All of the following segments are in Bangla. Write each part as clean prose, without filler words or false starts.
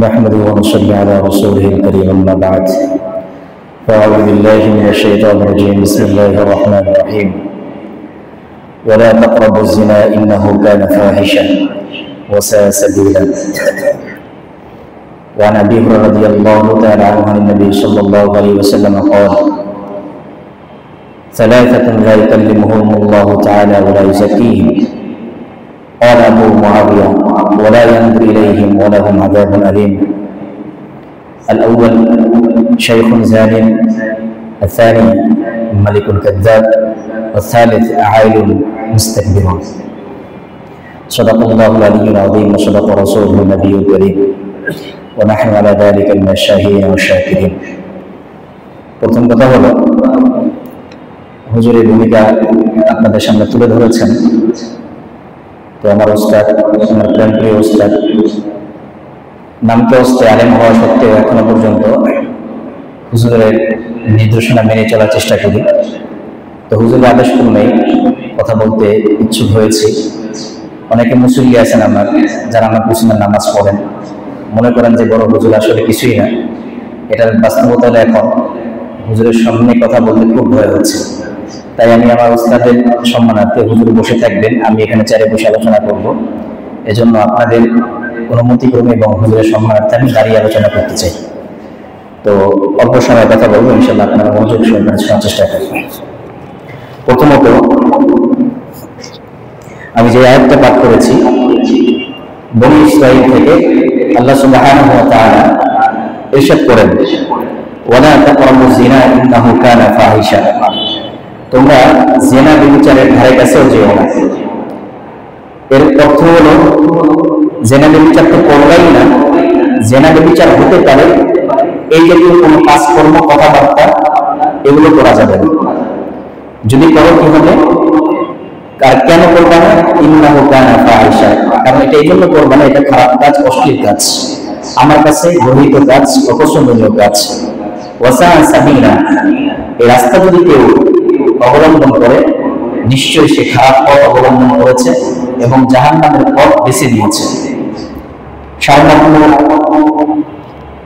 نحمده ونصلي على رسوله الكريم أما بعد فأعوذ بالله من الشيطان الرجيم بسم الله الرحمن الرحيم ولا تقربوا الزنا إنه كان فاحشا وساء سبيلا وعن أبي هريرة رضي الله تعالى عنه عن النبي صلى الله عليه وسلم قال ثلاثة لا يكلمهم الله تعالى ولا يزكيهم قال أبو معاوية ولا ينظر إليهم ولهم عذاب أليم الأول شيخ زان الثاني ملك كذاب والثالث عائل مستكبر صدق الله العلي العظيم وصدق رسوله النبي الكريم ونحن على ذلك من الشاهدين والشاكرين প্রথম কথা হলো হুজুরের ভূমিকা আপনাদের সামনে তুলে ধরেছেন। তো আমার উস্তাদ, আমার প্রাণপ্রিয় উস্তাদ, নামকে উস্তাদ আলেম হওয়া সত্ত্বেও এখনো পর্যন্ত হুজুরের নির্দেশনা মেনে চলার চেষ্টা করি। তো হুজুরের আদেশ ক্রমেই কথা বলতে ইচ্ছুক হয়েছি। অনেকে মুসল্লি আছেন আমার, যারা আমার পিছনে নামাজ পড়েন, মনে করেন যে বড় হুজুর আসলে কিছুই না। এটার বাস্তবতা হলে এখন হুজুরের সামনে কথা বলতে খুব ভয় হচ্ছে। তাই আমি আমার উস্তাদের সম্মানার্থে হুজুর বসে থাকবেন, আমি এখানে চেয়ারে বসে আলোচনা করব। এজন্য আপনাদের অনুমতিক্রমে এবং হুজুরের সম্মানার্থে আমি দাঁড়িয়ে আলোচনা করতে চাই। তো অল্প সময় কথা বলবো, ইনশাআল্লাহ আপনারা মনোযোগ সহকারে শোনার চেষ্টা করবেন। প্রথমত আমি যে আয়াতটা পাঠ করেছি বনী ইসরাঈল থেকে, আল্লাহ সুবহানাহু ওয়া তাআলা ইরশাদ করেন ওয়ালা তাকরাবুজ জিনা ইন্নাহু কানা ফাহিশা, তোমরা জিনা ব্যভিচারের ধারে কাছেও যেও না। এর অর্থ হলো জিনা ব্যভিচার তো করবেই না, জিনা ব্যভিচার হতে পারে এই জাতীয় কোনো কাজকর্ম, কথাবার্তা এগুলো করা যাবে না। যদি করো কি হবে, আর কেন করবে না? ইন্নাহু কানা ফাহিশা, কারণ এটা এই জন্য করবে না, এটা খারাপ কাজ, অশ্লীল কাজ, আমার কাছে গর্হিত কাজ, অপছন্দনীয় কাজ। ওয়াসা সাবিলা, এই রাস্তা যদি কেউ অবলম্বন করে নিশ্চয়ই সে খারাপ পথ অবলম্বন করেছে এবং জাহান্নামের পথ বেছে নিয়েছে। সাধারণত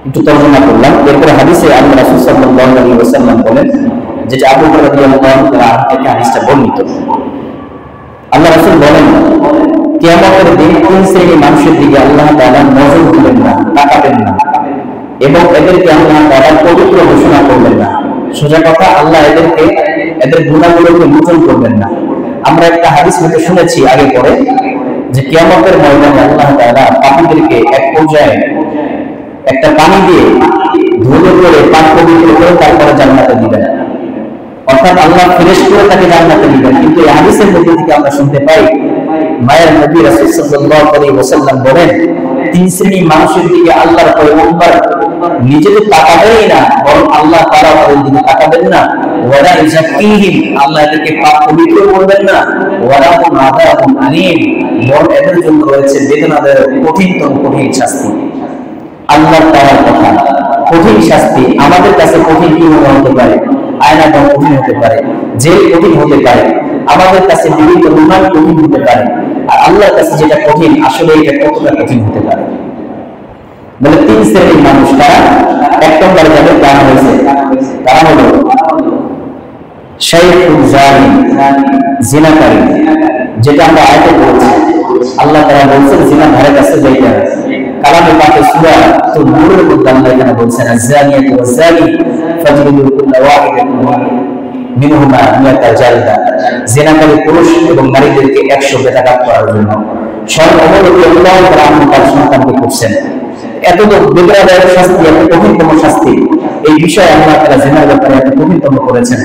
একটু তর্জমা করলাম। এরপরে হাদিসে আল্লাহ রাসূল সাল্লাল্লাহু আলাইহি ওয়াসাল্লাম বলেন, যেটা আবু হুরায়রা রাদিয়াল্লাহু তাআলা থেকে হাদিসটা বর্ণিত, আল্লাহ রাসূল বলেন কিয়ামতের দিন তিন শ্রেণীর মানুষের দিকে আল্লাহ তাআলা নজর দিবেন না, তাকাবেন না এবং এদেরকে আল্লাহ তাআলা পবিত্র ঘোষণা করবেন না। সোজা কথা, আল্লাহ এদেরকে এদের গুনাহগুলোকে মোচন করবেন না। আমরা একটা হাদিস হতে শুনেছি আগে পরে যে কিয়ামতের ময়দানে আল্লাহ তাআলা পাপীদেরকে এক পর্যায়ে একটা পানি দিয়ে ধুলো করে পাক পবিত্র করে তারপরে জান্নাতে দিবেন, অর্থাৎ আল্লাহ ফ্রেশ করে তাকে জান্নাতে দিবেন। কিন্তু এই হাদিসের মধ্যে থেকে আমরা শুনতে পাই মায়ের নবী রাসূল সাল্লাল্লাহু আলাইহি ওয়াসাল্লাম বলেন তিন শ্রেণীর মানুষের দিকে আল্লাহর পয়গম্বর নিজে তো তাকাবেনই না, বরং আল্লাহ তাআলা তাদের দিকে তাকাবেন না। ওয়ালা ইযাক্কিহিম, আল্লাহ এদেরকে পাক পবিত্র করবেন না। ওয়ালা হুম আযাবুন আলীম, বরং এদের জন্য রয়েছে বেদনাদায়ক কঠিনতম কঠিন শাস্তি। আল্লাহ তাআলার কথা, কঠিন শাস্তি আমাদের কাছে কঠিন কি হতে পারে? আয়না বা কঠিন হতে পারে, জেল কঠিন হতে পারে, আমাদের কাছে বিভিন্ন রুমাল কঠিন হতে পারে, আর আল্লাহর কাছে যেটা কঠিন আসলে এটা কতটা কঠিন হতে পারে। বলে তিন শ্রেণীর মানুষ, তারা এক নম্বরে যাবে, তারা হয়েছে তারা হলো শাইখুন জানি, জিনাকারী, যেটা আমরা আয়াতে পড়েছি। আল্লাহ তাআলা বলেছেন জিনা ধারে কাছে যাইতে হবে। কালামে পাকে সূরা তো নূরের মধ্যে আল্লাহ এখানে বলেছেন আয-যানিয়াতু ওয়াজ-যানি ফাজলিদু কুল্লা ওয়াহিদাতিন মিনহুমা মিয়াতা জালদা, জিনাকারী পুরুষ এবং নারীদেরকে 100 বেত্রাঘাত করার জন্য। সর্বমূলকে আল্লাহ তাআলা তার সন্তানকে করছেন এত তো বেদনাদায়ক শাস্তি, এত কঠিনতম শাস্তি। এই বিষয়ে আল্লাহ তাআলা জিনার ব্যাপারে এত কঠিনতম করেছেন।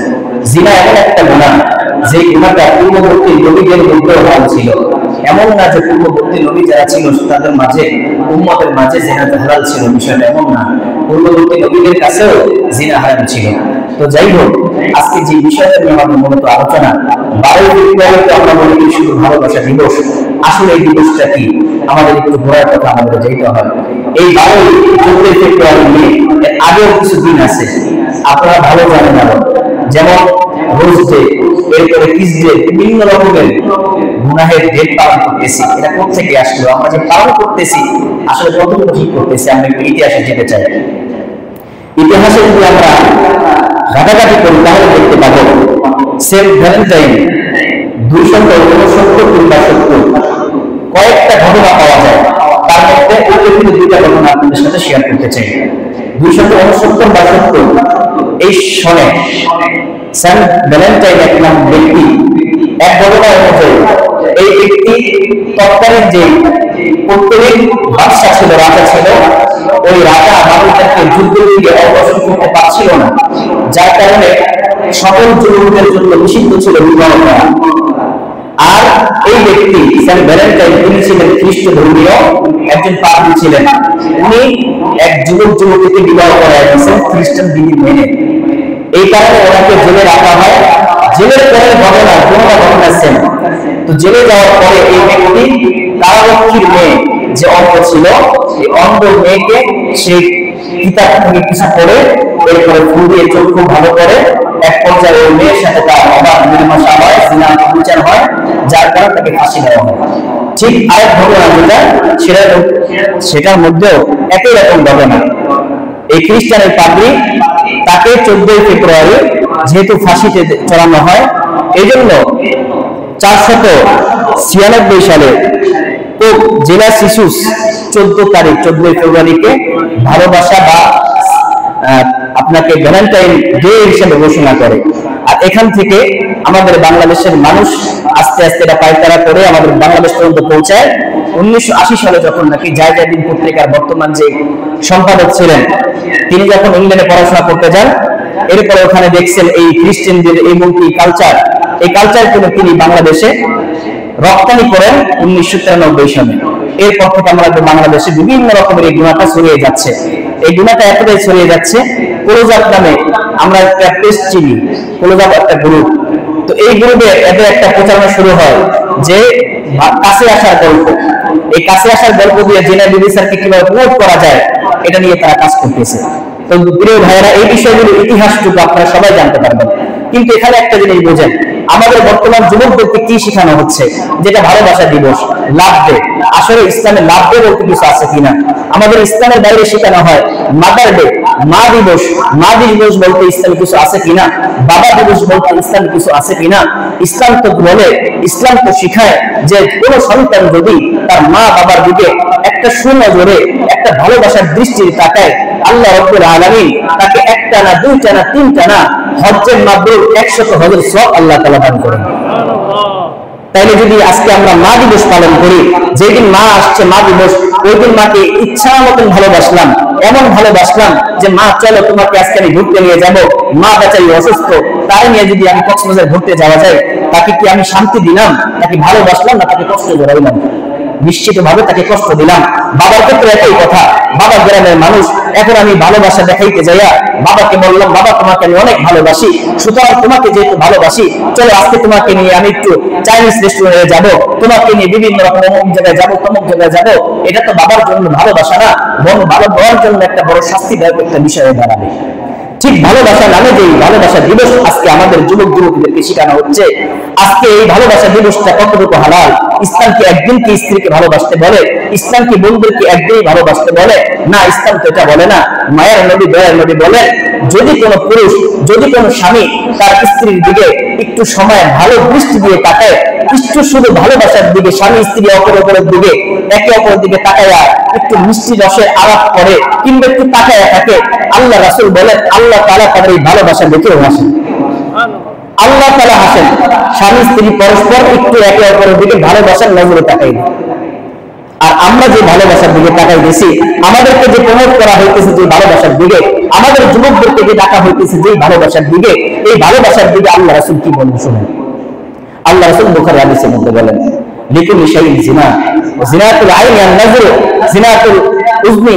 জিনা এমন একটা গুনাহ, যে গুনাহটা পূর্ববর্তী নবীদের মধ্যেও হারাম ছিল। এমন না যে পূর্ববর্তী নবী যারা ছিল তাদের মাঝে, উম্মতের মাঝে জিনা হালাল ছিল, বিষয়টা এমন না। পূর্ববর্তী নবীদের কাছেও জিনা হারাম ছিল। তো যাই হোক, আজকে যে বিষয়টা নিয়ে আমাদের মূলত আলোচনা, 12 ফেব্রুয়ারিতে আমরা বলি শুধু ভালোবাসা দিবস। আসলে এই দিবসটা কি? আমাদের একটু ঘোরার কথা আমাদের যেতে হয়। এই 12 ফেব্রুয়ারি নিয়ে আগেও কিছু দিন আছে, আপনারা ভালো জানেন। আরো যেমন রোজ ডে, এরপরে কিস ডে, বিভিন্ন রকমের গুনাহের ডেট পালন করতেছি। এটা কোথেকে আসলো? আমরা যে পালন করতেছি আসলে কতটুকু ঠিক করতেছি? আমরা একটু ইতিহাসে যেতে চাই। ইতিহাসে যদি আমরা ঘাটাঘাটি করি তাহলে দেখতে পাবো সেন্ট ভ্যালেন্টাইন 269 কিংবা 70 কয়েকটা ঘটনা পাওয়া যায়। তার মধ্যে উল্লেখিত দুইটা ঘটনা আপনাদের সাথে শেয়ার করতে চাই। 269 বা 70 এই সনে সেন্ট ভ্যালেন্টাইন এক নাম ব্যক্তি, এক ঘটনা অনুযায়ী এই ব্যক্তি তৎকালীন যে পৌত্তলিক বাদশা ছিল, রাজা ছিল, ওই রাজা মানুষদেরকে যুদ্ধ দিয়ে অগ্রসর করতে পারছিল না, যার কারণে সকল যুবকদের জন্য নিষিদ্ধ ছিল বিবাহ করা। আর এই ব্যক্তি সেন্ট ভ্যালেন্টাইন তিনি ছিলেন খ্রিস্ট ধর্মীয় একজন পাদ্রী ছিলেন। উনি এক যুবক যুবতীকে বিবাহ করাইছেন খ্রিস্টান বিধি মেনে। এই কারণে ওনাকে জেলে রাখা হয়। জেলের পরে ঘটনা সেম। তো জেলে যাওয়ার পরে এই ব্যক্তি কারারক্ষীর মেয়ে যে অন্ধ ছিল, এই অন্ধ মেয়েকে সেই কিতাব থেকে কিছু পড়ে এরপরে ফুল দিয়ে চক্ষু ভালো করে এক পর্যায়ে ওই মেয়ের সাথে তার অবাধ মিলমাশা হয়, জিনা বিচার হয়, যার কারণে তাকে ফাঁসি দেওয়া হয়। ঠিক আরেক ঘটনা যেটা সেটার মধ্যেও একই রকম ঘটনা। এই খ্রিস্টানের পাদ্রী তাকে 14 ফেব্রুয়ারি যেহেতু ফাঁসিতে চড়ানো হয়, এই জন্য 496 সালে পোপ জেলাসিসুস 14 ফেব্রুয়ারিকে ভালোবাসা বা আপনাকে ভ্যালেন্টাইন ডে হিসেবে ঘোষণা করে। আর এখান থেকে আমাদের বাংলাদেশের মানুষ আস্তে আস্তে এটা পাইকারা করে আমাদের বাংলাদেশ পর্যন্ত পৌঁছায়। 1980 সালে যখন নাকি জায়জাদিন পত্রিকার বর্তমান যে সম্পাদক ছিলেন তিনি যখন ইংল্যান্ডে পড়াশোনা করতে যান, এরপরে ওখানে দেখছেন এই খ্রিস্টানদের এবং কি কালচার, এই কালচার করে তিনি বাংলাদেশে রপ্তানি করেন 1993 সালে। এরপর থেকে আমাদের বাংলাদেশে বিভিন্ন রকমের এই গুণাটা ছড়িয়ে যাচ্ছে। এই গুণাটা এতটাই ছড়িয়ে যাচ্ছে, ক্লোজআপ নামে আমরা একটা পেজ চিনি, ক্লোজআপ একটা গ্রুপ। তো এই গ্রুপে এদের একটা প্রচারণা শুরু হয় যে কাছে আসার গল্প। এই কাছে আসার গল্প দিয়ে জেনা বিবিসারকে কিভাবে প্রমোট করা যায় এটা নিয়ে তারা কাজ করতেছে। তো প্রিয় ভাইয়েরা, এই বিষয়গুলো ইতিহাসটুকু আপনারা সবাই জানতে পারবেন। কিন্তু এখানে একটা জিনিস বোঝেন, আমাদের বর্তমান যুবকদেরকে কি শেখানো হচ্ছে? যেটা ভালোবাসা দিবস, লাভ ডে। আসলে ইসলামে লাভ ডে বলতে কিছু আছে কিনা? আমাদের ইসলামের বাইরে শেখানো হয় মাদার ডে, মা দিবস। মা দিবস বলতে ইসলামে কিছু আছে কিনা? বাবা দিবস বলতে ইসলামে কিছু আছে কিনা? ইসলাম তো বলে, ইসলাম তো শিখায় যে কোন সন্তান যদি তার মা বাবার দিকে একটা সুনজরে একটা ভালোবাসার দৃষ্টির তাকায়, আল্লাহ রাব্বুল আলামিন তাকে একটা না, দুইটা না, তিনটা না, হজ্জের মাবরুর 100 হজের সওয়াব আল্লাহ তাআলা দান করেন। তাইলে যদি আজকে আমরা মা দিবস পালন করি, যেদিন মা আসছে মা দিবস, ওই দিন মাকে ইচ্ছা মতন ভালোবাসলাম, এমন ভালোবাসলাম যে মা চলো তোমাকে আজকে আমি ঘুরতে নিয়ে যাব, মা বেচারি অসুস্থ, তাই নিয়ে যদি আমি কক্সবাজার ঘুরতে যাওয়া যায়, তাকে কি আমি শান্তি দিলাম? তাকে ভালোবাসলাম না তাকে কষ্ট জড়াইলাম? নিশ্চিত ভাবে তাকে কষ্ট দিলাম। বাবার ক্ষেত্রে একই কথা। বাবা গ্রামের মানুষ, এখন আমি ভালোবাসা দেখাইতে যাইয়া বাবাকে বললাম, বাবা তোমাকে আমি অনেক ভালোবাসি, সুতরাং তোমাকে যেহেতু ভালোবাসি, চলো আজকে তোমাকে নিয়ে আমি একটু চাইনিজ রেস্টুরেন্টে যাবো, তোমাকে নিয়ে বিভিন্ন রকম অমুক জায়গায় যাবো, তমুক জায়গায় যাবো। এটা তো বাবার জন্য ভালোবাসা না, বরং ভালো দেওয়ার জন্য একটা বড় শাস্তিদায়ক একটা বিষয় হয়ে দাঁড়াবে। ঠিক ভালোবাসা নামে যে ভালোবাসা দিবস আজকে আমাদের যুবক যুবতীদেরকে শেখানো হচ্ছে, আজকে এই ভালোবাসা দিবসটা কতটুকু হালাল? ইসলাম কি একদিন কি স্ত্রীকে ভালোবাসতে বলে? ইসলাম কি বন্ধুদেরকে একদিনই ভালোবাসতে বলে? না, ইসলাম তো এটা বলে না। মায়ের নবী দয়ার নবী বলেন, যদি কোনো পুরুষ, যদি কোনো স্বামী তার স্ত্রীর দিকে একটু সময় ভালো দৃষ্টি দিয়ে তাকায়, একটু শুধু ভালোবাসার দিকে, স্বামী স্ত্রী অপরের দিকে একে অপরের দিকে তাকায়া একটু মিষ্টি রসের আলাপ করে কিংবা একটু তাকায়া থাকে, আল্লাহ রাসূল বলেন আল্লাহ তাআলা তাদের এই ভালোবাসা দেখেও হাসেন। আল্লাহ তাআলা হাসেন। স্বামী স্ত্রী পরস্পর একটু একে অপরের দিকে ভালোবাসার নজরে তাকাই। আর আমরা যে ভালোবাসার দিকে তাকাই দিয়েছি, আমাদেরকে যে প্রমোট করা হইতেছে যে ভালোবাসার দিকে, আমাদের যুবকদেরকে যে ডাকা হইতেছে যে ভালোবাসার দিকে, এই ভালোবাসার দিকে আল্লাহ রাসূল কি বলেন শুনুন। আল্লাহ রাসূল বুখারী হাদিসের মধ্যে বলেন, লিকুল্লি শাইইন জিনা, জিনাতুল আইনি আন-নাজর, জিনাতুল উজনি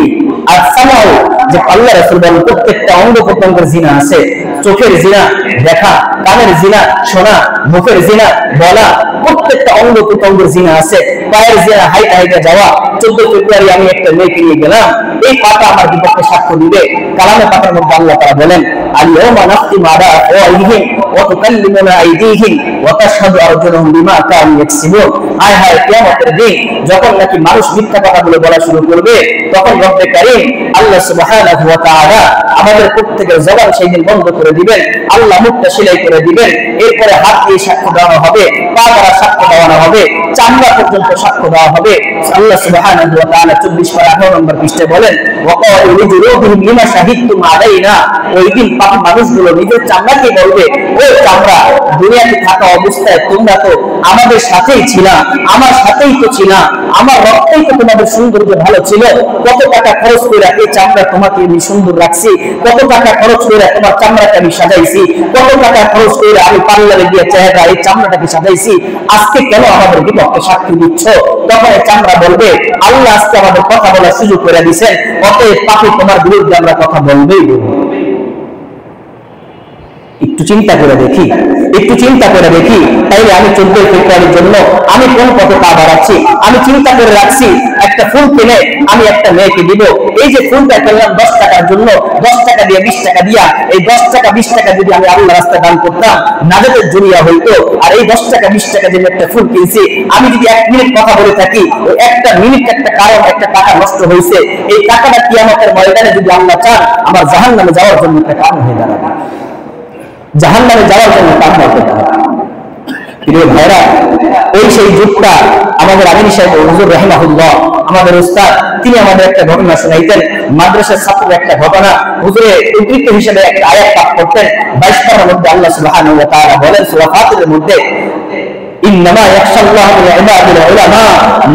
আর সামাও, যে আল্লাহ রাসূল বলেন প্রত্যেকটা অঙ্গ প্রত্যঙ্গের জিনা আছে। চোখের জিনা দেখা, কানের জিনা শোনা, মুখের জিনা বলা, প্রত্যেকটা অঙ্গ প্রত্যঙ্গের জিনা আছে। পায়ের জিনা হাইটা হাইটা যাওয়া। 14 ফেব্রুয়ারি আমি একটা মেয়েকে নিয়ে গেলাম, এই পাটা আমার বিপক্ষে সাক্ষ্য দিবে। কালামে পাকের মধ্যে আল্লাহ তাআলা বলেন আল-ইয়াওমা নাখতিমু আলা আফওয়াহিহিম ওয়া তুকাল্লিমুনা আইদিহিম ওয়া তাশহাদু আরজুলুহুম বিমা কানু ইয়াকসিবুন। হায় হায়, কিয়ামতের দিন যখন নাকি মানুষ মিথ্যা কথাগুলো বলা শুরু করবে, তখন রব্বে কারীম আল্লাহ সুবহানাহু ওয়া তাআলা আমাদের প্রত্যেকের জবান সেই দিন বন্ধ করে দিবেন। আল্লাহ মুখটা সেলাই করে দিবেন। এরপরে হাত দিয়ে সাক্ষ্য দেওয়া হবে, পা দ্বারা সাক্ষ্য দেওয়ানো হবে, চামড়া পর্যন্ত সাক্ষ্য দেওয়া হবে। আল্লাহ সুবহানাহু ওয়া তাআলা 24 পারা 18 নম্বর পৃষ্ঠাে বলেন ওয়াকালু লিজুলুবিহিম লিমা শাহিদতুম আলাইনা। ওই দিন পাপী মানুষগুলো নিজের চামড়াকে বলবে, ও চামড়া, দুনিয়াতে থাকা অবস্থায় তোমরা তো আমাদের সাথেই ছিলা, আমার সাথেই তো ছিলা, আমার রক্তেই তো তোমাদের সৌন্দর্য ভালো ছিল। কত টাকা খরচ করে এই চামড়া তোমাকে আমি সুন্দর রাখছি, কত টাকা খরচ করে তোমার চামড়াকে আমি সাজাইছি, কত টাকা খরচ করে আমি পার্লারে গিয়ে চেহারা এই চামড়াটাকে সাজাইছি, আজকে কেন আমাদের বিপক্ষে সাক্ষী দিচ্ছ? তখন এই চামড়া বলবে, আল্লাহ আজকে আমাদের কথা বলার সুযোগ করে দিয়েছেন, অতএব পাপী তোমার বিরুদ্ধে আমরা কথা বলবেই বলবো। একটু চিন্তা করে দেখি, একটু চিন্তা করে দেখি, তাইলে আমি 14 ফেব্রুয়ারির জন্য আমি কোন পথে পা বাড়াচ্ছি? আমি চিন্তা করে রাখছি একটা ফুল কিনে আমি একটা মেয়েকে দিব। এই যে ফুলটা কিনলাম 10 টাকার জন্য, 10 টাকা দিয়ে 20 টাকা দিয়া, এই 10 টাকা 20 টাকা যদি আমি আল্লাহর রাস্তায় দান করতাম, নাজাতের জরিয়া হইতো। আর এই 10 টাকা 20 টাকা দিয়ে একটা ফুল কিনছি, আমি যদি 1 মিনিট কথা বলে থাকি, ওই একটা মিনিট একটা কারণ একটা টাকা নষ্ট হয়েছে, এই টাকাটা কিয়ামতের ময়দানে যদি আল্লাহ চান আমার জাহান্নামে যাওয়ার জন্য একটা কারণ হয়ে দাঁড়াবে, জাহান্নামে যাওয়ার জন্য কারণ হতে পারে। প্রিয় ভাইরা, ওই সেই যুগটা আমাদের আমিন সাহেব হুজুর রাহিমাহুল্লাহ, আমাদের উস্তাদ, তিনি আমাদের একটা ঘটনা শোনাইতেন। মাদ্রাসার ছাত্রের একটা ঘটনা, হুজুরে উদ্ধৃত হিসেবে একটা আয়াত পাঠ করতেন। 22 পারার মধ্যে আল্লাহ সুবহানাহু ওয়া তাআলা বলেন সূরা ফাতিরের মধ্যে, ইন্নামা ইয়াখশাল্লাহু মিন ইবাদিল উলামা,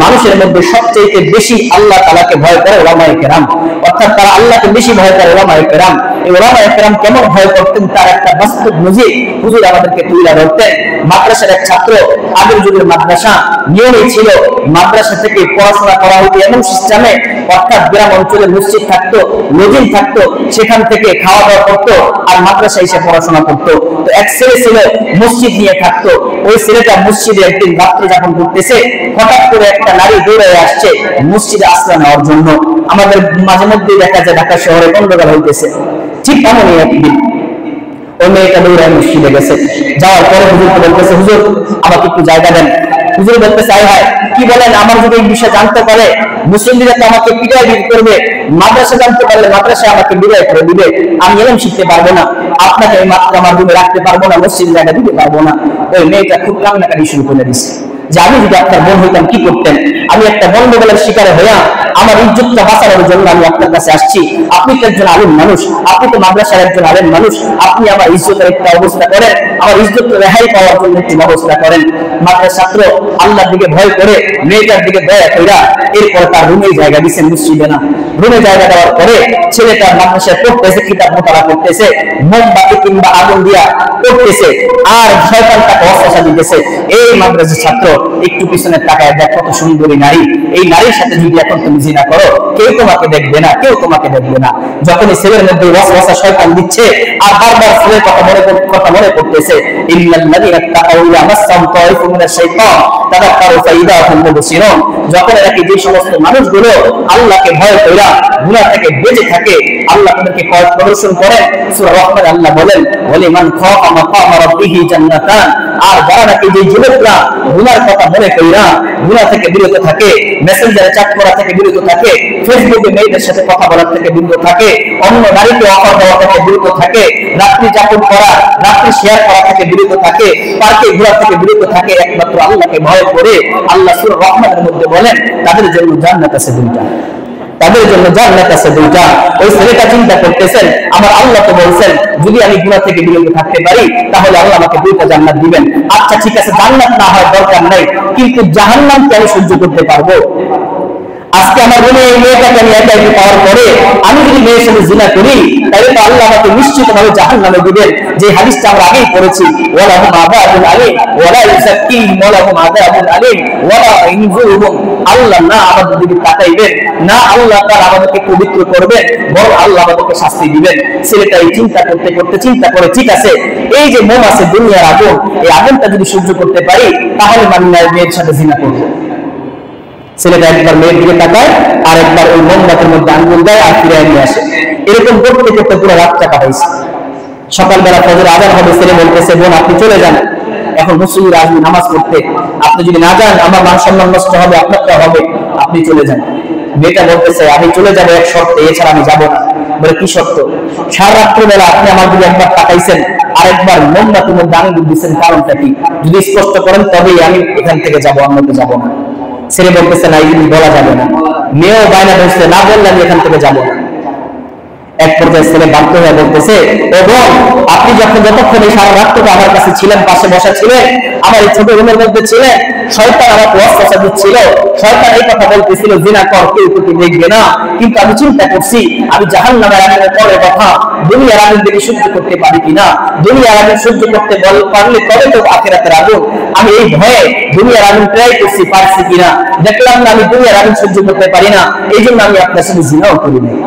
মানুষের মধ্যে সবচেয়ে বেশি আল্লাহ তাআলাকে ভয় করে উলামায়ে কেরাম। অর্থাৎ তারা আল্লাহকে বেশি ভয় করে উলামায়ে কেরাম। এই উলামায়ে কেরাম কেমন ভয় করতেন তার একটা বাস্তব নজির হুজুর আমাদেরকে তুলে ধরতেন। মাদ্রাসার এক ছাত্র, আগের যুগের মাদ্রাসা নিয়মই ছিল মাদ্রাসা থেকে পড়াশোনা করা হতো এমন সিস্টেমে, অর্থাৎ গ্রাম অঞ্চলে মসজিদ থাকতো, লজিং থাকতো, সেখান থেকে খাওয়া দাওয়া করতো আর মাদ্রাসায় এসে পড়াশোনা করতো। তো এক ছেলে ছিল মসজিদ নিয়ে থাকতো। ওই ছেলেটা মসজিদে একদিন রাত্রে যাপন করতেছে, হঠাৎ করে একটা নারী দৌড়ে আসছে মসজিদে আশ্রয় নেওয়ার জন্য। আমাদের মাঝে মধ্যে দেখা যায় ঢাকা শহরে গন্ডগোল হইতেছে, ঠিক এমনই একদিন ওই মেয়েটা দৌড়ে মসজিদে গেছে। যাওয়ার পরে হুজুরকে বলতেছে, হুজুর আমাকে একটু জায়গা দেন। হুজুর বলতেছে, আয় হায়, কি বলেন? আমার যদি এই বিষয়ে জানতে পারে মুসলিমরা তো আমাকে পিটাই করবে, মাদ্রাসা জানতে পারলে মাদ্রাসা আমাকে বিদায় করে দিবে, আমি এলম শিখতে পারবো না, আপনাকে এই মাত্র আমার রুমে রাখতে পারবো না, মসজিদ জায়গা দিতে পারবো না। ওই মেয়েটা খুব কান্নাকাটি শুরু করে দিচ্ছে যে আমি যদি আপনার বোন হইতাম কি করতেন? আমি একটা গন্ডগোলের শিকার হইয়া আমার ইজ্জতটা বাঁচানোর জন্য আমি আপনার কাছে আসছি। আপনি তো একজন আলেম মানুষ, আপনি তো মাদ্রাসার একজন আলেম মানুষ, আপনি আমার ইজ্জতের একটা অবস্থা করেন, আমার ইজ্জত রেহাই পাওয়ার জন্য একটি ব্যবস্থা করেন। মাদ্রাসার ছাত্র আল্লাহর দিকে ভয় করে মেয়েটার দিকে দয়া কইরা এরপর তার রুমে জায়গা দিচ্ছেন, মসজিদে না। রুমে জায়গা দেওয়ার পরে ছেলেটা মাদ্রাসায় পড়তেছে, কিতাব মোতালা করতেছে, মোমবাতি কিংবা আগুন দিয়া পড়তেছে আর শয়তান তাকে ওয়াসওয়াসা দিতেছে, এই মাদ্রাসার ছাত্র একটু পিছনে তাকায় দেখ কত সুন্দরী নারী, এই নারীর সাথে যদি এখন তুমি জিনা করো কেউ তোমাকে দেখবে না, কেউ তোমাকে দেখবে না। যখন এই ছেলের মধ্যে ওয়াসওয়াসা শয়তান দিচ্ছে আর বারবার ছেলের কথা মনে করতেছে, ইন্নাল্লাযীনা তাকাউ ইয়ামাসসাহুম তায়ফুম মিনাশ শাইতান তাযাক্কারু ফাইদা হুম মুবসিরুন। যখন নাকি যে সমস্ত মানুষগুলো আল্লাহকে ভয় কইরা গুনাহ থেকে বেঁচে থাকে, আল্লাহ তাদেরকে পথ প্রদর্শন করেন। সূরা রহমান আল্লাহ বলেন, ওয়ালিমান খাফা মাকামা রাব্বিহি জান্নাতান। আর যারা নাকি যে যুবকরা গুনার কথা মনে কইরা গুনাহ থেকে বিরত থাকে, মেসেঞ্জারে চ্যাট করা থেকে বিরত থাকে, ফেসবুকে মেয়েদের সাথে কথা বলার থেকে বিরত থাকে, অন্য নারীকে অফার দেওয়া থেকে বিরত থাকে, রাত্রি যাপন করা, রাত্রি শেয়ার করা থেকে বিরত থাকে, পার্কে ঘোরা থেকে বিরত থাকে, একমাত্র আল্লাহকে ভয় করে, আল্লাহ সূরা রহমানের মধ্যে বলেন তাদের জন্য জান্নাত আছে দুইটা, তাদের জন্য জান্নাত আছে দুইটা। ওই ছেলেটা চিন্তা করতেছেন, আমার আল্লাহ তো বলছেন যদি আমি গুনাহ থেকে বিরত থাকতে পারি তাহলে আল্লাহ আমাকে দুইটা জান্নাত দিবেন। আচ্ছা ঠিক আছে, জান্নাত না হয় দরকার নাই, কিন্তু জাহান্নামকে আমি সহ্য করতে পারবো। আজকে আমার মনে এই মেয়েটাকে আমি একা একটু পাওয়ার পরে আমি যদি মেয়ের সাথে জিনা করি তাহলে তো আল্লাহ আমাকে নিশ্চিতভাবে জাহান্নামে দিবেন, যে হাদিসটা আমরা আগেই পড়েছি, ওয়ালাহুম আযাবুন আলীম ওয়ালা ইউযাক্কিহিম ওয়ালাহুম আযাবুন আলীম ওয়ালা ইনজুরুহুম। আল্লাহ না আমাদের দিকে তাকাইবেন, না আল্লাহ তাআলা আমাদেরকে পবিত্র করবেন, বরং আল্লাহ আমাদেরকে শাস্তি দিবেন। ছেলেটা এই চিন্তা করতে করতে চিন্তা করে, ঠিক আছে এই যে মোম আছে দুনিয়ার আগুন, এই আগুনটা যদি সহ্য করতে পারি তাহলে আমি মেয়ের সাথে জিনা করব। ছেলেটা একবার মেয়ের দিকে তাকায় আর একবার ওই মোমবাতির মধ্যে আঙ্গুল দেয় আর ফিরে নিয়ে আসে। এরকম করতে করতে পুরো রাতটা কাটাইছে। সকালবেলা ফজর আজান হবে, ছেলে বলতেছে বোন আপনি চলে যান, এখন মুসল্লিরা আসবে নামাজ পড়তে, আপনি যদি না যান আমার মান সম্মান নষ্ট হবে, আপনারটা হবে, আপনি চলে যান। মেয়েটা বলতেছে আমি চলে যাবো এক শর্তে, এছাড়া আমি যাবো না। বলে কি শর্ত? সারা রাত্রিবেলা আপনি আমার দিকে একবার তাকাইছেন আর একবার মোমবাতির মধ্যে আঙ্গুল দিচ্ছেন, কারণটা কি? যদি স্পষ্ট করেন তবেই আমি এখান থেকে যাবো, অন্যতে যাবো না। ছেলে বলতেছে না, এই জিনিস বলা যাবে না। মেয়েও বায়না ধরছে, না বললে আমি এখান থেকে যাবো না। এক পর্যায়ে ছেলে বাধ্য হয়ে বলতেছে, ও বোন আপনি যতক্ষণ এই সারা রাত্রিটা আমার কাছে ছিলেন, পাশে বসা ছিলেন, আমার এই ছোট রুমের মধ্যে ছিলেন, শয়তান আমাকে ওয়াসওয়াসা দিচ্ছিল, শয়তান এই কথা বলতেছিল জিনা কর, কেউ তোকে দেখবে না, কিন্তু আমি চিন্তা করছি আমি জাহান্নামের আগুনের পরে কথা দুনিয়ার আগুন দেখে সহ্য করতে পারি কিনা, দুনিয়ার আগুন সহ্য করতে পারলে তবে তো আখিরাতের আগুন। আমি এই ভয়ে দুনিয়ার আগুন ট্রাই করছি, পারছি কিনা, দেখলাম না আমি দুনিয়ার আগুন সহ্য করতে পারি না, এই জন্য আমি আপনার সাথে জিনাও করি নাই।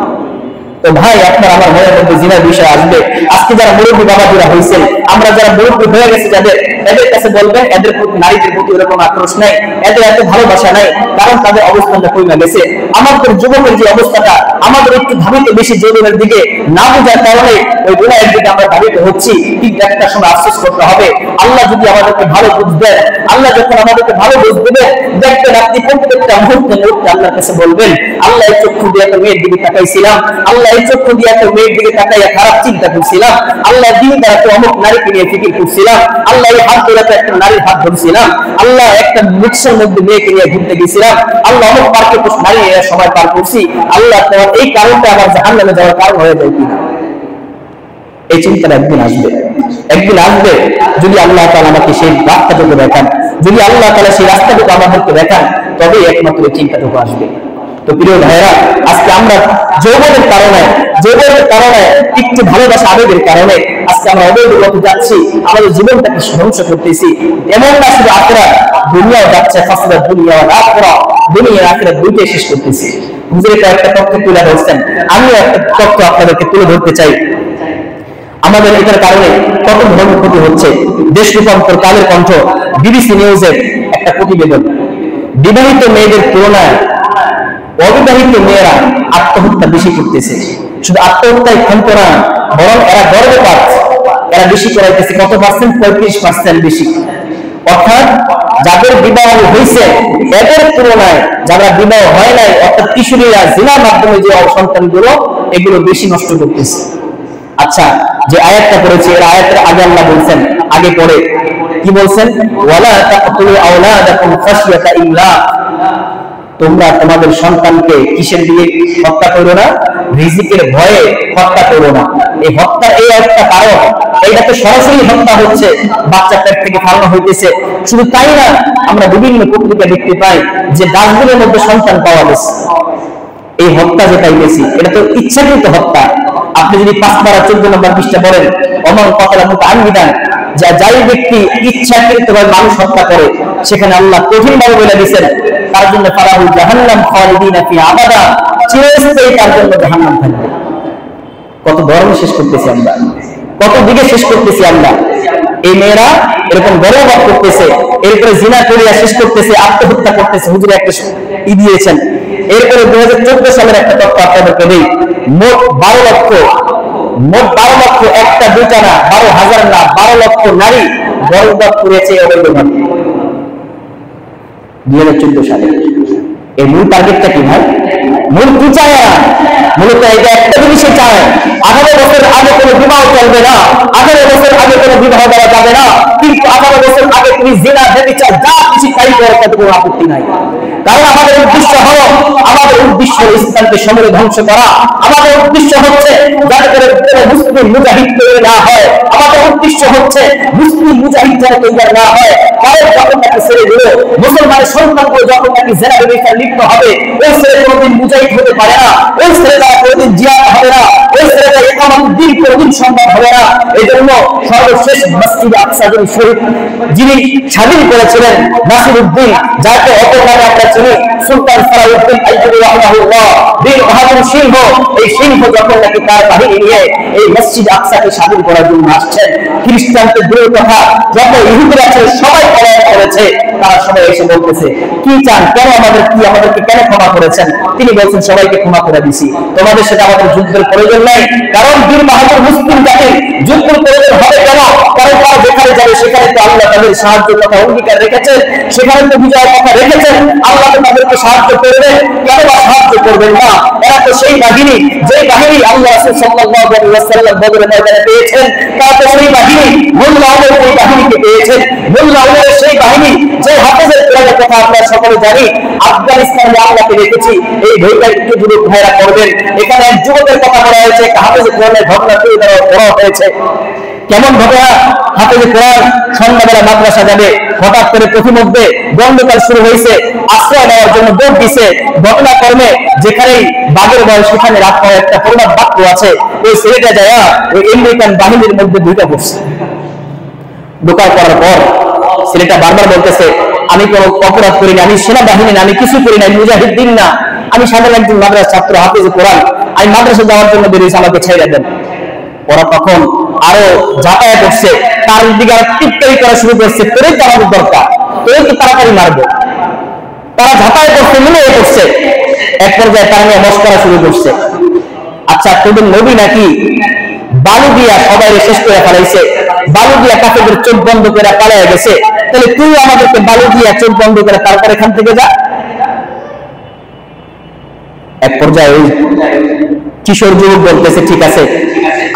তো ভাই আপনার আমার মনের মধ্যে জিনার বিষয় আসবে। আজকে যারা মুরব্বী বাবাজিরা হয়েছেন, আমরা যারা মুরব্বী হয়ে গেছি যাদের, এদের কাছে বলবেন এদের প্রতি, নারীদের প্রতি এরকম আক্রোশ নাই, এদের এত ভালোবাসা নাই, কারণ তাদের অবস্থানটা কমে গেছে। আমাদের যুবকের যে অবস্থাটা, আমাদের একটু ধাবিত বেশি যৌবনের দিকে, না বোঝার কারণে ওই গুনাহের দিকে আমরা ধাবিত হচ্ছি। কিন্তু একটা সময় আফসোস করতে হবে, আল্লাহ যদি আমাদেরকে ভালো বুঝ দেন, আল্লাহ যখন আমাদেরকে ভালো বুঝ দেবেন, দেখবেন আপনি প্রত্যেকটা মুহূর্তে মুহূর্তে আল্লাহর কাছে বলবেন, আল্লাহ এই চক্ষু দিয়ে একটা মেয়ের দিকে তাকাইছিলাম, আল্লাহ এই চক্ষু দিয়ে একটা মেয়ের দিকে তাকাইয়া খারাপ চিন্তা করছিলাম, আল্লাহ দিন দ্বারা তো অমুক নারীকে নিয়ে ফিকির করছিলাম, আল্লাহ এই হাত ধরে একটা নারীর হাত ধরছিলাম, আল্লাহ একটা রিক্সার মধ্যে মেয়েকে নিয়ে ঘুরতে গেছিলাম, আল্লাহ অমুক পার্কে নারী নিয়ে সময় পার করছি, আল্লাহ তোমার এই কারণটা আমার জাহান্নামে যাওয়ার কারণ হয়ে যায় কিনা। এই চিন্তাটা একদিন আসবে, একদিন আসবে যদি আল্লাহ তাআলা আমাকে সেই রাস্তাটুকু দেখান, যদি আল্লাহ তাআলা সেই রাস্তাটুকু আমাদেরকে দেখান, তবেই একমাত্র চিন্তাটুকু আসবে। তো প্রিয় ভাইরা, আজকে আমরা যৌবনের কারণে একটু ভালোবাসা আবেগের কারণে আজকে আমরা অবৈধ পথে যাচ্ছি, আমাদের জীবনটাকে ধ্বংস করতেছি। এমন না শুধু আখিরাত, দুনিয়াও যাচ্ছে, ফাসদা দুনিয়া ওয়াল আখিরাহ, দুনিয়া আখিরাত দুইটাই শেষ করতেছি। হুজুরে একটা তথ্য তুলে ধরছেন, আমিও একটা তথ্য আপনাদেরকে তুলে ধরতে চাই। আমাদের এটার কারণে কত ধরনের ক্ষতি হচ্ছে। দেশ রূপান্তর, কালের কণ্ঠ, বিবিসি নিউজের একটা প্রতিবেদন, বিবাহিত মেয়েদের তুলনায় অবিবাহিত মেয়েরা আত্মহত্যা বেশি করতেছে। শুধু আত্মহত্যায় ক্ষান্ত না, বরং এরা গর্ভপাত এরা বেশি করাইতেছে। কত পার্সেন্ট? 35% বেশি। অর্থাৎ যাদের বিবাহ হয়েছে এদের তুলনায় যারা বিবাহ হয় নাই, অর্থাৎ কিশোরীরা জিনার মাধ্যমে যে সন্তানগুলো, এগুলো বেশি নষ্ট করতেছে। আচ্ছা, যে আয়াতটা পড়েছি এর আয়াতের আগে আল্লাহ বলছেন, আগে পড়ে কি বলছেন? ওয়ালা তাকতুলু আওলাদাকুম খাশিয়াতা ইমলাক, তোমরা তোমাদের সন্তানকে কিসের দিয়ে হত্যা করো না? রিজিকের ভয়ে হত্যা করো না। এই হত্যা এই একটা কারণ, এইটা তো সরাসরি হত্যা হচ্ছে, বাচ্চা পেট থেকে ফালানো হইতেছে। শুধু তাই না, আমরা বিভিন্ন পত্রিকা দেখতে পাই যে ডাস্টবিনের মধ্যে সন্তান পাওয়া গেছে। এই হত্যা যে পাইতেছি, এটা তো ইচ্ছাকৃত হত্যা। আপনি যদি 5 বার 14 নম্বর পৃষ্ঠা পড়েন, অমন কথার মতো আইনবিধান, যা যাই ব্যক্তি ইচ্ছাকৃতভাবে মানুষ হত্যা করে, সেখানে আল্লাহ কঠিনভাবে বলে দিয়েছেন তার জন্য ফালাহুল জাহান্নাম খালিদিনা ফিহা আবাদা, চিরস্থায়ী তার জন্য জাহান্নাম থাকবে। কত ধর্ম শেষ করতেছি আমরা, কত দিকে শেষ করতেছি আমরা। এই মেয়েরা এরকম গর্ভপাত করতেছে, এরপরে জিনা করিয়া শেষ করতেছে, আত্মহত্যা করতেছে। হুজুর একটা দিয়েছেন। এরপরে 2014 সালের একটা তথ্য আপনাদেরকে দেই, মোট 12 লক্ষ, একটা দুটা না, 12,000 না, 12 লক্ষ নারী গর্ভপাত করেছে অবৈধভাবে 2014 সালে। এর মূল টার্গেটটা কি ভাই? মূল কি চায় না? মূলত এটা একটা জিনিসই চায়, 18 বছর আগে কোনো বিবাহ চলবে না, 18 বছর আগে কোনো বিবাহ দেওয়া যাবে না, কিন্তু 18 বছর আগে তুমি জিনা, ব্যভিচার যা কিছু তাই করো, তাতে কোনো আপত্তি নাই। কারণ আমাদের উদ্দেশ্য হলো ইসলামকে সমূলে ধ্বংস করা। আমাদের উদ্দেশ্য হচ্ছে যাতে করে মুসলিম মুজাহিদ তৈরি না হয়। আমাদের উদ্দেশ্য হচ্ছে মুসলিম মুজাহিদ যাতে তৈরি না হয়। কারণ যখন তাকে ছেড়ে দিল, মুসলমানের সন্তানগুলো যখন তাকে জেনা ব্যবস্থায় লিপ্ত হবে, ওই ছেলে কোনোদিন মুজাহিদ হতে পারে না, ওই ছেলে দ্বারা কোনোদিন জিহাদ হবে না, ওই ছেলে দ্বারা ইমামউদ্দিন কোনোদিন সম্ভব হবে না। এই জন্য সর্বশেষ মসজিদ আকসা যিনি স্বাধীন করেছিলেন নাসিরউদ্দিন, যাকে অপর নামে আমরা চিনি সুলতান সালাউদ্দিন আইয়ুবী রাহিমাহুল্লাহ, বীর বাহাদুর সিংহ, এই সিংহ যখন নাকি তার বাহিনী নিয়ে এই মসজিদ আকসাকে স্বাধীন করার জন্য আসছেন, খ্রিস্টানদের দূরের কথা যত ইহুদিরা ছিল সবাই পলায়ন করেছে। তারা সবাই এসে বলতেছে, কি চান, কেন আমাদেরকে কেন ক্ষমা করেছেন? তিনি বলছেন, সবাইকে ক্ষমা করে দিছি, তোমাদের সাথে আমাদের যুদ্ধের প্রয়োজন নাই। কারণ বীর বাহাদুর মুসলিম জাতির যুদ্ধের প্রয়োজন হবে কেন? কারণ তারা যেখানে যাবে সেখানে তো আল্লাহ তাদের সাহায্যের কথা অঙ্গীকার রেখেছেন, সেখানে তো বিজয়ের কথা রেখেছেন। আল্লাহ তো তাদেরকে সাহায্য করবেন, কেন বা সাহায্য করবেন না? এরা তো সেই বাহিনী, যে বাহিনী আল্লাহ রাসূল সাল্লাল্লাহু আলাইহি ওয়াসাল্লাম বদরের ময়দানে পেয়েছেন, তারা তো সেই বাহিনী মোল্লা ওমর সেই বাহিনীকে পেয়েছেন। মোল্লা ওমরের সেই বাহিনী যে হাফেজের কোরআনের কথা আমরা সকলে জানি, আফগানিস্তানে আল্লাহকে রেখেছি। এই বইটা একটু যুবক ভাইরা করবেন। এখানে এক যুবকের কথা বলা হয়েছে, হাফেজের কোরআনের ঘটনা তুলে ধরা হয়েছে। কেমন ঘটনা? হাফেজে কোরআন সন্ধ্যাবেলা মাদ্রাসা যাবে, হঠাৎ করে প্রতিমধ্যে বন্ধকাল শুরু হয়েছে, আশ্রয় নেওয়ার জন্য দৌড় দিছে। ঘটনাক্রমে যেখানেই বাঘের বল সেখানে রাত পরে একটা পরিমাণ বাক্য আছে, ওই ছেলেটা যায় ওই আমেরিকান বাহিনীর মধ্যে ঢুকে পড়ছে। ঢোকার করার পর ছেলেটা বারবার বলতেছে, আমি কোনো অপরাধ করি না, আমি সেনাবাহিনী না, আমি কিছু করি না, মুজাহিদ্দিন না, আমি সাধারণ একজন মাদ্রাসা ছাত্র, হাফেজে কোরআন, আমি মাদ্রাসা যাওয়ার জন্য বেরিয়েছি, আমাকে ছেড়ে দেন। ওরা তখন আরো ঝাঁপায় করছে, তার দিকে আরো টিপটারি করা শুরু করছে, তোরই তো আমাদের দরকার, তোরই তো তাড়াতাড়ি মারবো। তারা ঝাঁপায় করছে, মিলে করছে। এক পর্যায়ে তারা নিয়ে বস করা শুরু করছে। আচ্ছা, তোদের নবী নাকি বালু দিয়া সবাই শেষ করে ফেলাইছে, বালু দিয়া কাফেরদের চোখ বন্ধ করে পালিয়ে গেছে, তাহলে তুই আমাদেরকে বালু দিয়া চোখ বন্ধ করে তারপর এখান থেকে যা। এক পর্যায়ে ওই কিশোর যুবক বলতেছে, ঠিক আছে,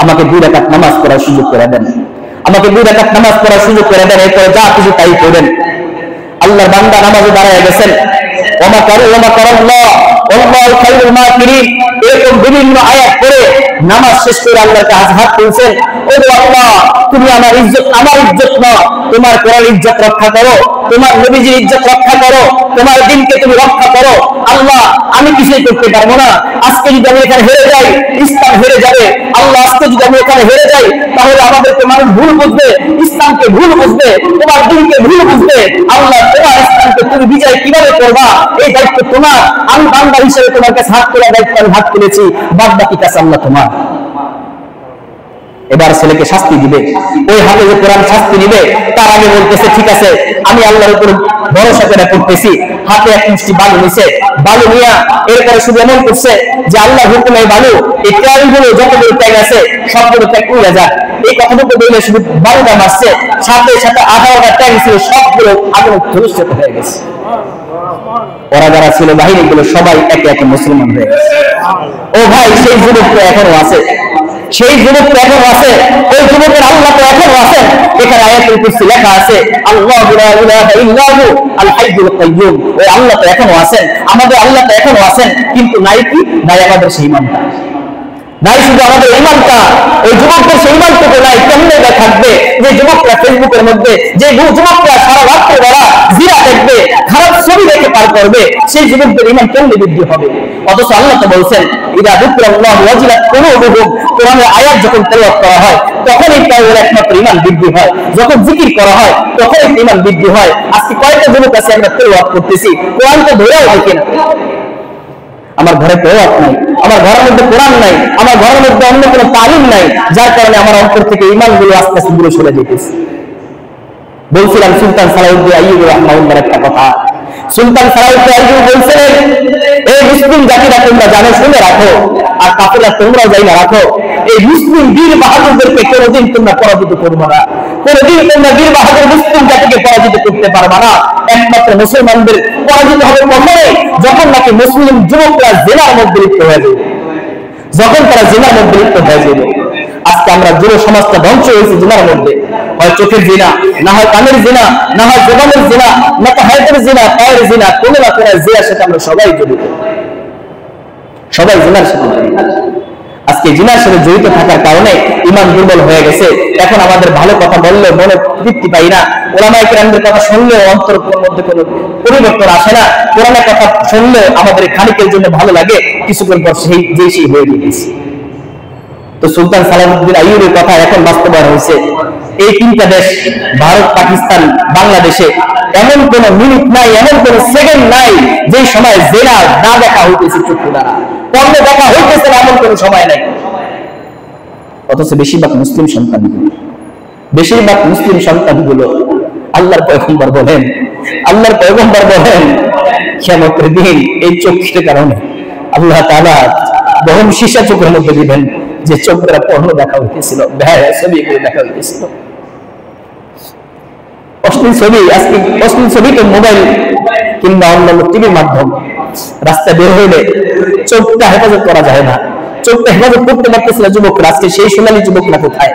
আমাকে 2 রাকাত নামাজ পড়ার সুযোগ করে দেন, আমাকে 2 রাকাত নামাজ পড়ার সুযোগ করে দেন, এরপরে যা কিছু তাই করেন। আল্লাহর বান্দা নামাজে দাঁড়ায় গেছেন। ওমা কারাল্লাহ আল্লাহু খায়রুল মাকিরিন, এরকম বিভিন্ন আয়াত পড়ে নামাজ শেষ করে আল্লাহর কাছে হাত তুলছেন, ও আল্লাহ, তুমি আমার ইজ্জত না, তোমার কোরআন ইজ্জত রক্ষা করো, তোমার নবীজির ইজ্জত রক্ষা করো, তোমার দ্বীনকে তুমি রক্ষা করো। আল্লাহ, আমি কিছুই করতে পারবো না। আজকে যদি আমি এখানে হেরে যাই, ইসলাম হেরে যাবে। আল্লাহ, আজকে যদি আমি এখানে হেরে যাই, তাহলে আমাদেরকে মানুষ ভুল বুঝবে, ইসলামকে ভুল বুঝবে, তোমার দ্বীনকে ভুল বুঝবে। আল্লাহ, তোমার ইসলামকে তুমি বিজয় কিভাবে করবা, এই দায়িত্ব তোমার। আমি বান্দা হিসেবে তোমার কাছে হাত তোলার দায়িত্ব আমি হাত তুলেছি, বাদ বাকি কাছে আল্লাহ তোমার। এবার ছেলেকে শাস্তি দিবে, ওই হাফেজে কোরআন শাস্তি দিবে। তার আগে বলতেছে, ঠিক আছে, আমি আল্লাহর উপর ভরসা করে করতেছি। হাতে এক মুষ্টি বালু নিছে, বালু নিয়ে এরপরে শুধু এমন করছে যে আল্লাহ হুকুমে বালু, এই ট্যাংগুলো যতগুলো ট্যাং আছে সবগুলো ট্যাং উড়ে যায়। এই কথাটুকু বলে শুধু বালুটা মারছে, সাথে সাথে 18টা ট্যাং ছিল সবগুলো আগুন ধূলিসাৎ হয়ে গেছে। ওরা যারা ছিল বাহিনীগুলো সবাই একে একে মুসলমান হয়ে গেছে। ও ভাই, সেই যুবক তো এখনো আছে, সেই যুবক তো এখনো আছে, ওই যুবকের আল্লাহ তো এখনো আছেন। এখানে আয়াতুল কুরসি লেখা আছে, আল্লাহু লা ইলাহা ইল্লাহু আল হাইয়ুল কাইয়্যুম। ওই আল্লাহ তো এখনো আছেন, আমাদের আল্লাহ তো এখনো আছেন, কিন্তু নাই কি? নাই আমাদের সেই ইমানটা, নাই শুধু আমাদের ইমানটা। ওই যুবকদের সেই ইমানটুকু নাই। কেমনে থাকবে যে যুবকরা ফেসবুকের মধ্যে, যে যুবকরা সারা রাত্রে বেলা জিরা দেখবে, খারাপ ছবি দেখে পার করবে, সেই যুবকদের ইমান কেমনে বৃদ্ধি হবে? অথচ আল্লাহ তো বলছেন, ইদা যুকিরাল্লাহু ওয়াজিলাত কুলুবুহুম, কোরআনের আয়াত যখন তেলাওয়াত করা হয় তখনই তাদের একমাত্র ইমান বৃদ্ধি হয়। যখন জিকির করা হয় তখনই ইমান বৃদ্ধি হয়। আজকে কয়েকটা যুবক আছে আমরা তেলাওয়াত করতেছি, কোরআন তো ধরেও হয় কিনা? আমার ঘরে তেলাওয়াত নাই, আমার ঘরের মধ্যে কোরআন নাই, আমার ঘরের মধ্যে অন্য কোনো তালিম নাই, যার কারণে আমার অন্তর থেকে ইমানগুলো আস্তে আস্তে দূরে সরে যেতেছে। বলছিলাম সুলতান সালাউদ্দিন আইয়ুবী রাহিমাহুল্লাহর একটা কথা। সুলতান সালাউদ্দিন আইয়ুবী বলছিলেন, এই মুসলিম জাতিরা তোমরা জানো শুনে রাখো, আর কাফেররা তোমরাও যাই না রাখো, এই মুসলিম বীর বাহাদুরদেরকে কোনোদিন তোমরা পরাজিত করবে না, কোনোদিন তোমরা বীর বাহাদুর মুসলিম জাতিকে পরাজিত করতে পারবে না। একমাত্র মুসলমানদের পরাজিত হবে কখনোই যখন নাকি মুসলিম যুবকরা জিনার মধ্যে লিপ্ত হয়ে যাবে, যখন তারা জিনার মধ্যে লিপ্ত হয়ে যাবে। আজকে আমরা যুব সমাজটা ধ্বংস হয়েছে জিনার মধ্যে। হয় চোখের জিনা, না হয় কানের জিনা, না হয় জবানের জিনা, না তো হাতের জিনা, পায়ের জিনা, কোনো না কোনো জিনার সাথে আমরা সবাই জড়িত, সবাই জিনার সাথে জড়িত। আজকে জিনার সাথে জড়িত থাকার কারণে ঈমান দুর্বল হয়ে গেছে। এখন আমাদের ভালো কথা বললেও মনে তৃপ্তি পাই না, উলামায়ে কেরামদের কথা শুনলেও অন্তরের মধ্যে কোনো পরিবর্তন আসে না, কোরআনের কথা শুনলেও আমাদের খানিকের জন্য ভালো লাগে, কিছুক্ষণ পর সেই হয়ে গেছে। তো সুলতান সালাউদ্দিন আইয়ুবের কথা এখন বাস্তবায়ন হয়েছে। এই তিনটা দেশ, ভারত, পাকিস্তান, বাংলাদেশে এমন কোন মিনিট নাই, এমন কোন সেকেন্ড নাই যে সময় জেনা না দেখা হইতেছে, চক্ষু দ্বারা পণ্য দেখা হইতেছে না, এমন কোন সময় নাই। অথচ বেশিরভাগ মুসলিম সন্তানগুলো আল্লাহর পয়গম্বর বলেন, কিয়ামতের দিন এই চক্ষুর কারণে আল্লাহ তাআলা বহম সীসা চোখের মধ্যে দিবেন, যে চোখ দ্বারা পর্ণ দেখা হইতেছিল, ছবি করে দেখা হইতেছিল, অশ্লীল ছবি। আজকে অশ্লীল ছবি তো মোবাইল কিংবা অন্যান্য টিভির মাধ্যম, রাস্তায় বের হইলে চোখটা হেফাজত করা যায় না, চোখটা হেফাজত করতে পারতেছিল যুবকরা। আজকে সেই সোনালী যুবকরা কোথায়?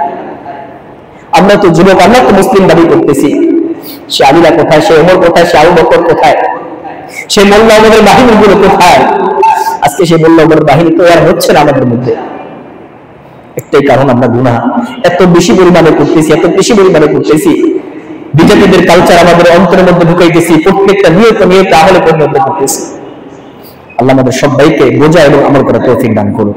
আমরা তো যুবক, আমরা তো মুসলিম দাবি করতেছি, সে আলীরা কোথায়, সে ওমর কোথায়, সে আবু বকর কোথায়, সে মোল্লা ওমরের বাহিনীগুলো কোথায়? আজকে সেই মোল্লা ওমরের বাহিনী তো আর হচ্ছে না আমাদের মধ্যে। একটাই কারণ, আমরা গুনাহ এত বেশি পরিমাণে করতেছি, বিজেপিদের কালচার আমাদের অন্তরের মধ্যে ঢুকাইতেছি, প্রত্যেকটা নিয়ত আমলে পরিণত করতেছি। আল্লাহ আমাদের সবাইকে বোঝা এবং আমল করার তৌফিক দান করুন।